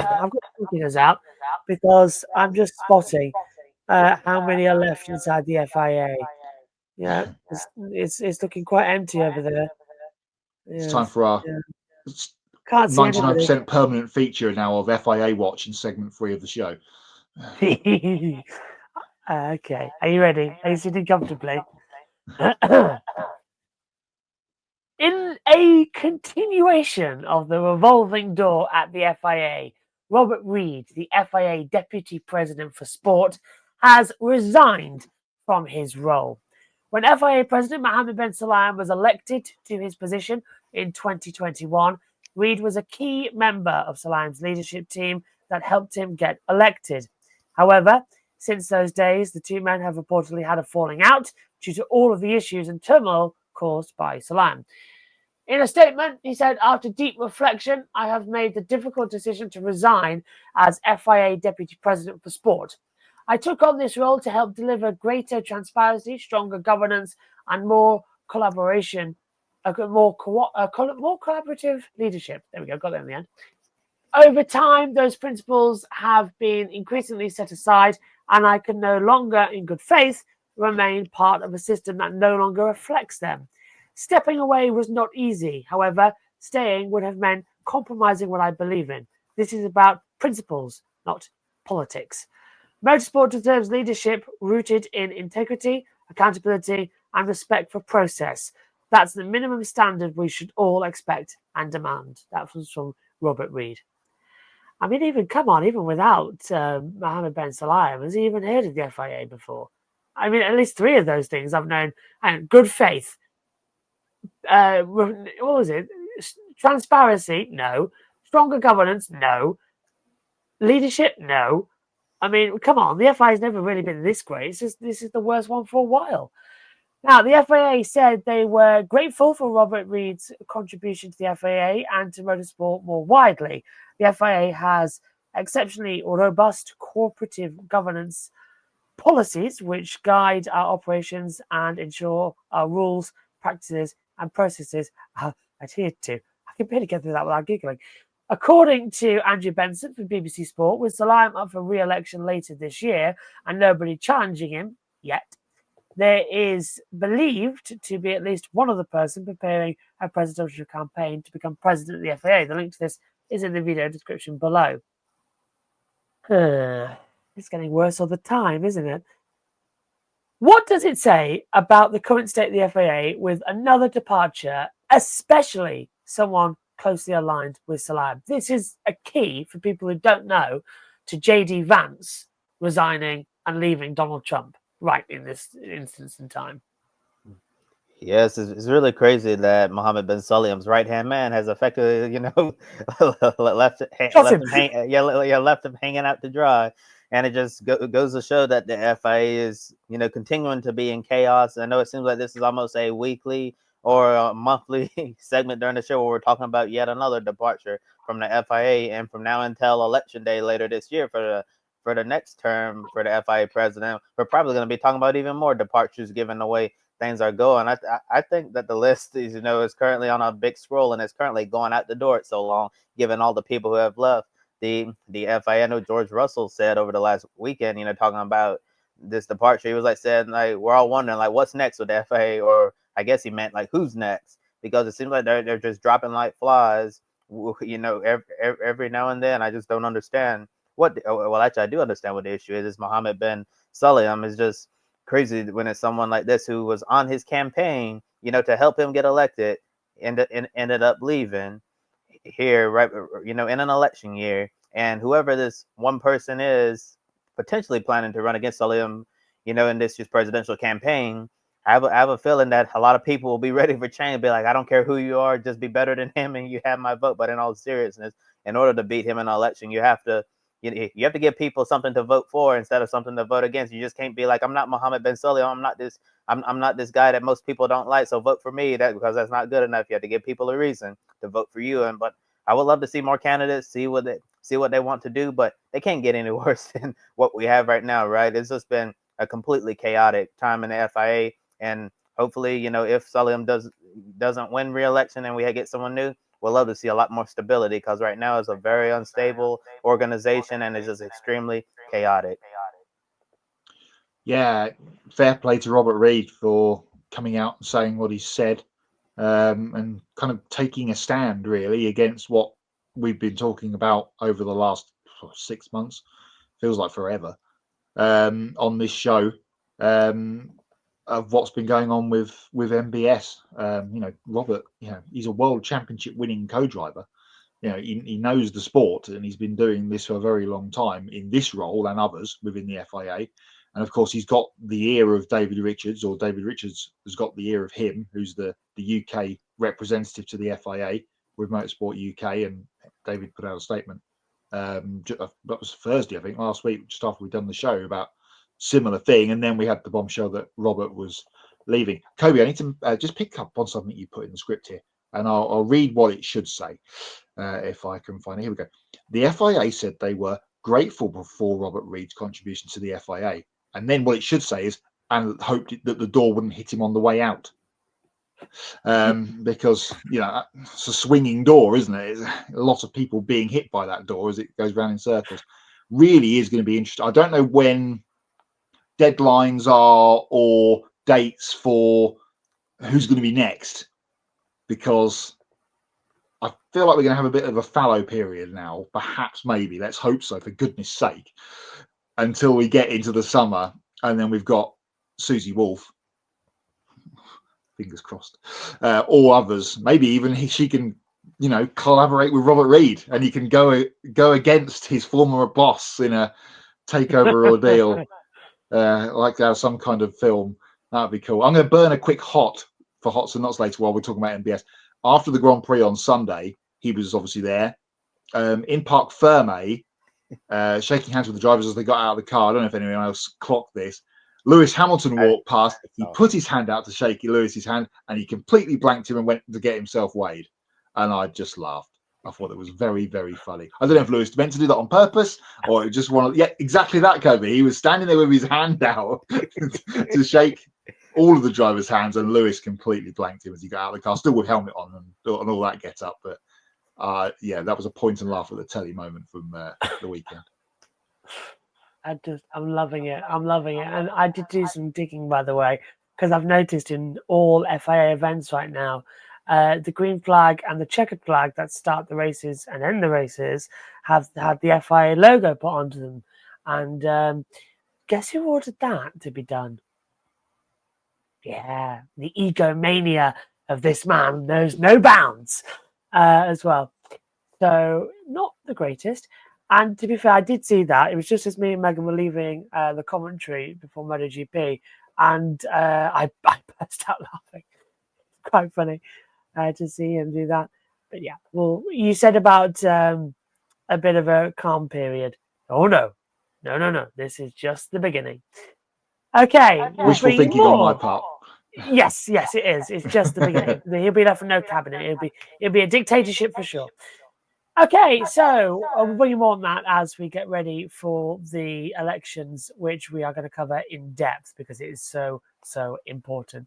I've got figures out because I'm just spotting how many are left inside the FIA. Yeah, it's looking quite empty over there. It's time Yes, for our yeah. Can't see anybody. 99% permanent feature now of FIA Watch in segment 3 of the show. Okay, are you ready? Are you sitting comfortably? In a continuation of the revolving door at the FIA, Robert Reid, the FIA Deputy President for Sport, has resigned from his role. When FIA President Mohammed bin Sulayem was elected to his position in 2021, Reid was a key member of Sulayem's leadership team that helped him get elected. However, since those days, the two men have reportedly had a falling out due to all of the issues and turmoil caused by Sulayem. In a statement, he said, after deep reflection, I have made the difficult decision to resign as FIA Deputy President for Sport. I took on this role to help deliver greater transparency, stronger governance, and more collaboration, more collaborative leadership. There we go, got that in the end. Over time, those principles have been increasingly set aside, and I can no longer, in good faith, remain part of a system that no longer reflects them. Stepping away was not easy. However, staying would have meant compromising what I believe in. This is about principles, not politics. Motorsport deserves leadership rooted in integrity, accountability, and respect for process. That's the minimum standard we should all expect and demand. That was from Robert Reid. I mean, even without Mohammed bin Sulayem, has he even heard of the FIA before? I mean, at least three of those things I've known. And good faith, what was it? Transparency, no. Stronger governance, no. Leadership, no. I mean, come on, the FIA has never really been this great. This is the worst one for a while. Now, the FIA said they were grateful for Robert Reid's contribution to the FIA and to motorsport more widely. The FIA has exceptionally robust cooperative governance policies which guide our operations and ensure our rules, practices, and processes are adhered to. I can barely get through that without giggling. According to Andrew Benson from BBC Sport, with Sulayem up for re-election later this year and nobody challenging him yet, there is believed to be at least one other person preparing a presidential campaign to become president of the FIA. The link to this is in the video description below. It's getting worse all the time, isn't it? What does it say about the current state of the FIA with another departure, especially someone closely aligned with Sulayem? This is a key for people who don't know to JD Vance resigning and leaving Donald Trump right in this instance in time. Yes, it's really crazy that Mohammed bin Sulayem's right-hand man has effectively, left him hanging out to dry, and it just goes to show that the FIA is, continuing to be in chaos. I know it seems like this is almost a weekly or a monthly segment during the show where we're talking about yet another departure from the FIA, and from now until election day later this year for the next term for the FIA president, we're probably going to be talking about even more departures given the way things are going. I think that the list is currently on a big scroll, and it's currently going out the door. It's so long, given all the people who have left the FIA. I know George Russell said over the last weekend, talking about this departure, he was saying we're all wondering what's next with the FIA, or I guess he meant who's next, because it seems like they're just dropping like flies, every now and then. I just don't understand actually I do understand what the issue is. Mohammed bin Sulayem is just crazy when it's someone like this who was on his campaign, to help him get elected, ended up leaving here, right, in an election year. And whoever this one person is potentially planning to run against Sulayem, in this year's presidential campaign, I have a feeling that a lot of people will be ready for change, be like, I don't care who you are, just be better than him and you have my vote. But in all seriousness, in order to beat him in an election, you have to give people something to vote for instead of something to vote against. You just can't be like, I'm not Mohammed bin Sulayem. I'm not this guy that most people don't like, so vote for me. Because that's not good enough. You have to give people a reason to vote for you. But I would love to see more candidates, see what they want to do, but they can't get any worse than what we have right now, right? It's just been a completely chaotic time in the FIA, and hopefully, if Sulayem doesn't win re-election and we get someone new, we'll love to see a lot more stability, because right now it's a very unstable organization and it's just extremely chaotic. Yeah, fair play to Robert Reid for coming out and saying what he said, and kind of taking a stand really against what we've been talking about over the last 6 months. Feels like forever, on this show, of what's been going on with MBS. Robert, he's a world championship winning co-driver. He knows the sport, and he's been doing this for a very long time in this role and others within the FIA. And of course, he's got the ear of David Richards, or David Richards has got the ear of him, who's the UK representative to the FIA with Motorsport UK. And David put out a statement. That was Thursday, I think, last week, just after we'd done the show, about similar thing. And then we had the bombshell that Robert was leaving. Kobe, I need to just pick up on something you put in the script here, and I'll read what it should say, if I can find it. Here we go. The FIA said they were grateful for Robert Reid's contribution to the FIA. And then what it should say is, and hoped that the door wouldn't hit him on the way out. Because, it's a swinging door, isn't it? It's a lot of people being hit by that door as it goes round in circles. Really is going to be interesting. I don't know when deadlines are or dates for who's going to be next, because I feel like we're going to have a bit of a fallow period now, perhaps, maybe. Let's hope so, for goodness sake, until we get into the summer. And then we've got Susie Wolff, fingers crossed, or others. Maybe even she can, collaborate with Robert Reid, and he can go against his former boss in a takeover ordeal, like some kind of film. That'd be cool. I'm going to burn a quick hot for Hots and Knots later while we're talking about MBS. After the Grand Prix on Sunday, he was obviously there in Parc Fermé, shaking hands with the drivers as they got out of the car. I don't know if anyone else clocked this. Lewis Hamilton walked past. He put his hand out to shake Lewis's hand, and he completely blanked him and went to get himself weighed. And I just laughed. I thought it was very, very funny. I don't know if Lewis meant to do that on purpose or just wanted. Yeah, exactly that, Kobe. He was standing there with his hand out to shake all of the drivers' hands, and Lewis completely blanked him as he got out of the car, still with helmet on and all that get up. But that was a point and laugh at the telly moment from the weekend. I'm loving it. And I did do some digging, by the way, because I've noticed in all FIA events right now, the green flag and the checkered flag that start the races and end the races have had the FIA logo put onto them. And guess who ordered that to be done? Yeah, the egomania of this man knows no bounds as well. So not the greatest. And to be fair, I did see that. It was just as me and Megan were leaving the commentary before MotoGP, and I burst out laughing. It's quite funny to see him do that. But yeah, well, you said about a bit of a calm period. Oh, no. This is just the beginning. Okay. Wishful thinking on my part. Yes, it is. It's just the beginning. He'll be left with no cabinet. It'll be a dictatorship for sure. Okay, so we'll bring you more on that as we get ready for the elections, which we are going to cover in depth because it is so important.